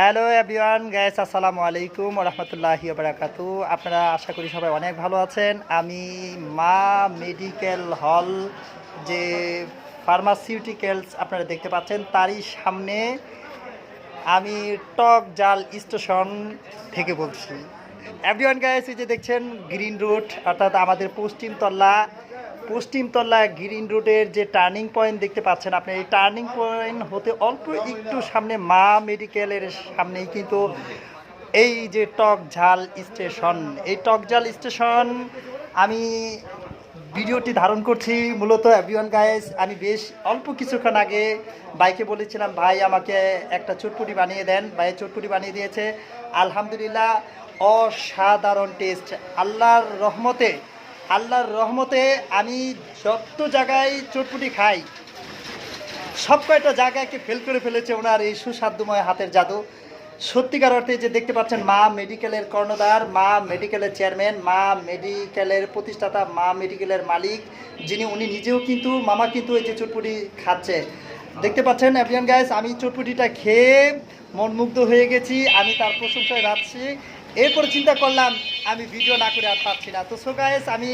Hello everyone guys, আসসালামু আলাইকুম ওয়া রাহমাতুল্লাহি ওয়া বারাকাতুহু। আপনারা আশা করি সবাই অনেক ভালো আছেন। আমি মা মেডিকেল হল যে ফার্মাসিউটিক্যালস আপনারা দেখতে পাচ্ছেন, তারই সামনে আমি টক জাল স্টেশন থেকে বলছি। এভরিওয়ান গাইস, এই যে দেখছেন গ্রিন রুট, অর্থাৎ আমাদের পশ্চিমতলা গ্রিন রোডের যে টার্নিং পয়েন্ট দেখতে পাচ্ছেন আপনি, এই টার্নিং পয়েন্ট হতে অল্প একটু সামনে মা মেডিকেলের সামনেই কিন্তু এই যে টক ঝাল স্টেশন। এই টক ঝাল স্টেশন আমি ভিডিওটি ধারণ করছি মূলত এভরিওয়ান গাইস। আমি বেশ অল্প কিছুক্ষণ আগে বাইকে বলেছিলাম, ভাই আমাকে একটা চটপটি বানিয়ে দেন। ভাই চটপটি বানিয়ে দিয়েছে, আলহামদুলিল্লাহ অসাধারণ টেস্ট। আল্লাহর রহমতে আমি যত জায়গায় চটপটি খাই সব কয়টা জায়গাকে ফেল করে ফেলেছে ওনার এই সুস্বাদুময় হাতের জাদু। সত্যিকার অর্থে যে দেখতে পাচ্ছেন মা মেডিকেলের কর্ণধার, মা মেডিকেলের চেয়ারম্যান, মা মেডিকেলের প্রতিষ্ঠাতা, মা মেডিকেলের মালিক যিনি, উনি নিজেও কিন্তু মামা কিন্তু এই যে চটপটি খাচ্ছে দেখতে পাচ্ছেন এভরিওয়ান গাইস। আমি চটপটিটা খেয়ে মনমুগ্ধ হয়ে গেছি, আমি তার প্রশংসায় যাচ্ছি। এরপরে চিন্তা করলাম আমি ভিডিও না করে আর পাচ্ছি না, তো সো গাইস আমি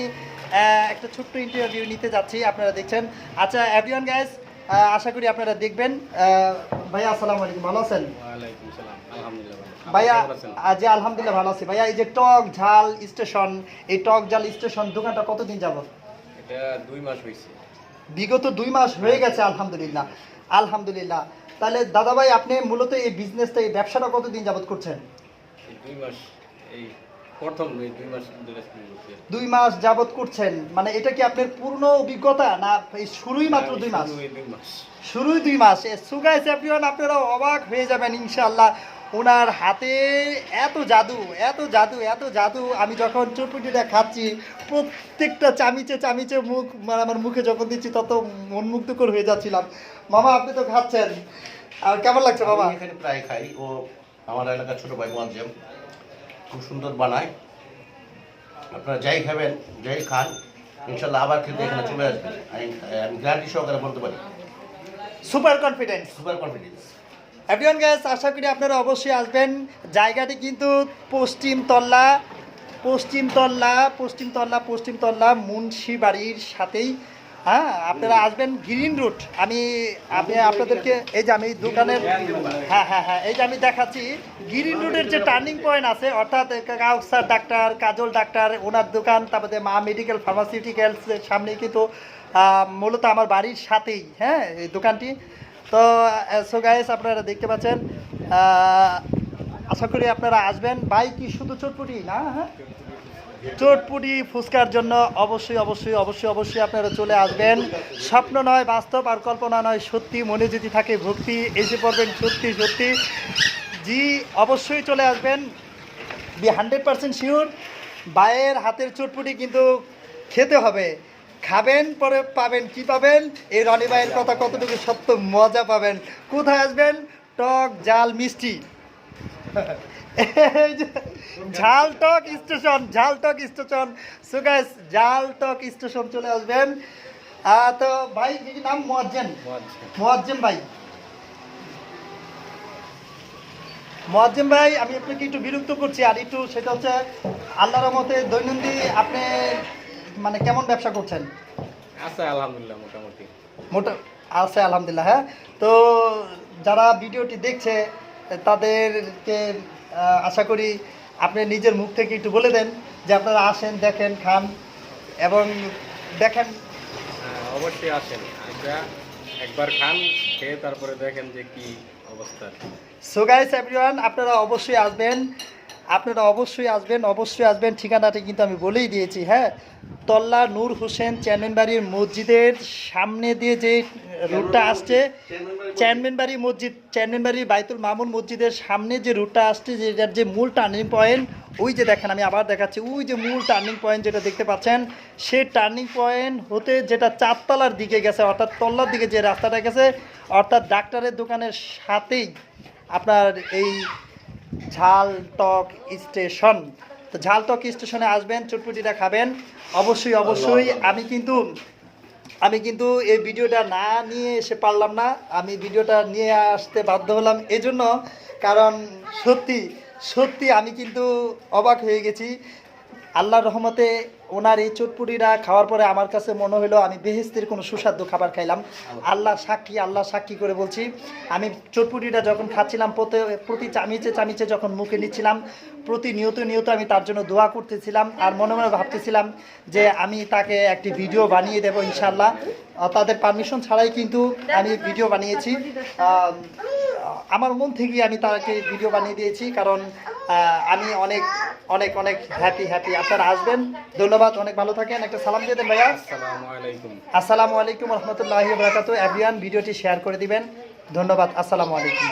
একটা ছোট্ট ইন্টারভিউ নিতে যাচ্ছি, আপনারা দেখছেন। আচ্ছা এভরিওয়ান গাইস, আশা করি আপনারা দেখবেন। ভাইয়া আসসালামু আলাইকুম, ভালো আছেন? ওয়ালাইকুম সালাম, আলহামদুলিল্লাহ ভালো। ভাইয়া আপনি কেমন আছেন? জি আলহামদুলিল্লাহ ভালো আছি। ভাইয়া এই যে টক ঝাল স্টেশন, এই টক ঝাল স্টেশন দোকানটা কতদিন যাবত? এটা 2 মাস হইছে। বিগত 2 মাস হয়ে গেছে, আলহামদুলিল্লাহ আলহামদুলিল্লাহ। তাহলে দাদা ভাই আপনি মূলত এই বিজনেসটা, এই ব্যবসাটা কতদিন যাবত করছেন? এই 2 মাস, এই প্রথম এই 2 মাস ধরে শুরু করছি। 2 মাস যাবত করছেন, মানে এটা কি আপনার পূর্ণ অভিজ্ঞতা না এই শুরুই মাত্র 2 মাস? শুরু এই 2 মাস। শুরুই 2 মাস। সুগাইস এভরিওয়ান, আপনারা অবাক হয়ে যাবেন ইনশাআল্লাহ। ওনার হাতে এত জাদু, এত জাদু, এত জাদু। আমি যখন চটপটিটা খাচ্ছি প্রত্যেকটা চামিচে চামিচে মুখ, মানে আমার মুখে যখন দিচ্ছি তত মনমুগ্ধকর হয়ে যাচ্ছিলাম। মামা আপনি তো খাচ্ছেন, আর কেমন লাগছে মামা? আমি এখানে প্রায় খাই। ও আমার এলাকার ছোট ভাই মোয়াজ্জেম খুব সুন্দর বানায়। আপনারা যাই খাবেন, যাই খান, ইনশাল্লাহ আবার খেতে এখানে চলে আসবেন। আমি গ্যারান্টি সহকারে বলতে পারি, super confidence. Super confidence. Everyone guys, আশা করি আপনারা অবশ্যই আসবেন। জায়গাটি কিন্তু পশ্চিমতলা মুন্সিবাড়ির সাথেই। হ্যাঁ, আপনারা আসবেন গ্রিন রুট। আমি আপনাদেরকে এই যে আমি দোকানের, হ্যাঁ এই যে আমি দেখাচ্ছি গ্রিন রুটের যে টার্নিং পয়েন্ট আছে, অর্থাৎ কাউসার ডাক্তার, কাজল ডাক্তার ওনার দোকান, তারপরে মা মেডিকেল ফার্মাসিউটিক্যালসের সামনেই কিন্তু মূলত আমার বাড়ির সাথেই হ্যাঁ এই দোকানটি। তো সো গাইস আপনারা দেখতে পাচ্ছেন, আশা করি আপনারা আসবেন। ভাই কি শুধু চটপটি না, হ্যাঁ চটপটি ফুচকার জন্য অবশ্যই আপনারা চলে আসবেন। স্বপ্ন নয় বাস্তব, আর কল্পনা নয় সত্যি, মনে যদি থাকে ভক্তি এসে পড়বেন সত্যি সত্যি। জি অবশ্যই চলে আসবেন, বি 100% শিওর। ভাইয়ের হাতের চটপটি কিন্তু খেতে হবে, খাবেন পরে পাবেন কি পাবেন, এই রনি ভাইয়ের কথা কতটুকু সত্য, মজা পাবেন। কোথায় আসবেন? টক জাল মিষ্টি এই যে ঝালটক স্টেশন। সো গাইস ঝালটক স্টেশন চলে আসবেন। তো ভাই কি নাম? মোয়াজ্জেম ভাই, আমি আপনাকে একটু বিরক্ত করছি আর একটু, সেটা হচ্ছে আল্লাহর রহমতে দৈনন্দিন আপনি মানে কেমন ব্যবসা করছেন? আছে আলহামদুলিল্লাহ, মোটামুটি। আছে আলহামদুলিল্লাহ। হ্যাঁ, তো যারা ভিডিওটি দেখছে তাদেরকে আশা করি আপনি নিজের মুখ থেকে একটু বলে দেন যে আপনারা আসেন, দেখেন, খান এবং দেখেন। হ্যাঁ, অবশ্যই আসেন, আচ্ছা একবার খান, খেয়ে তারপরে দেখেন যে কি অবস্থা। সো গাইস এভরিওয়ান, আপনারা অবশ্যই আসবেন। ঠিকানাটি কিন্তু আমি বলেই দিয়েছি। হ্যাঁ, তল্লা নূর হোসেন চেয়ারম্যান বাড়ির মসজিদের সামনে দিয়ে যে রুটটা আসছে, চেয়ারম্যান বাড়ির বাইতুল মামুন মসজিদের সামনে যে রুটটা আসছে, যেটার যে মূল টার্নিং পয়েন্ট, ওই যে দেখেন আমি আবার দেখাচ্ছি, ওই যে মূল টার্নিং পয়েন্ট যেটা দেখতে পাচ্ছেন, সেই টার্নিং পয়েন্ট হতে যেটা চারতলার দিকে গেছে, অর্থাৎ তল্লার দিকে যে রাস্তাটা গেছে, অর্থাৎ ডাক্তারের দোকানের সাথেই আপনার এই ঝালটক স্টেশন। তো ঝালটক স্টেশনে আসবেন, চটপটিটা খাবেন অবশ্যই। আমি কিন্তু এই ভিডিওটা না নিয়ে এসে পারলাম না, আমি ভিডিওটা নিয়ে আসতে বাধ্য হলাম এজন্য, কারণ সত্যি সত্যি আমি কিন্তু অবাক হয়ে গেছি। আল্লাহর রহমতে ওনার এই চটপুটিটা খাওয়ার পরে আমার কাছে মনে হলো আমি বেহেশতের কোনো সুস্বাদু খাবার খাইলাম। আল্লাহ সাক্ষী করে বলছি, আমি চটপুটিটা যখন খাচ্ছিলাম প্রতি চামিচে যখন মুখে নিচ্ছিলাম, নিয়ত আমি তার জন্য দোয়া করতেছিলাম আর মনে মনে ভাবতেছিলাম যে আমি তাকে একটি ভিডিও বানিয়ে দেবো ইনশাল্লাহ। তাদের পারমিশন ছাড়াই কিন্তু আমি ভিডিও বানিয়েছি। আমার মন থেকেই আমি তাকে ভিডিও বানিয়ে দিয়েছি, কারণ আমি অনেক অনেক অনেক হ্যাপি। আপনারা আসবেন। ধন্যবাদ, অনেক ভালো থাকেন। একটা সালাম দিয়ে দেন ভাইয়া। আসসালামু আলাইকুম। আসসালামু আলাইকুম রহমতুল্লাহি ওয়া বারাকাতুহু। এভরিওয়ান ভিডিওটি শেয়ার করে দিবেন। ধন্যবাদ। আসসালামু আলাইকুম।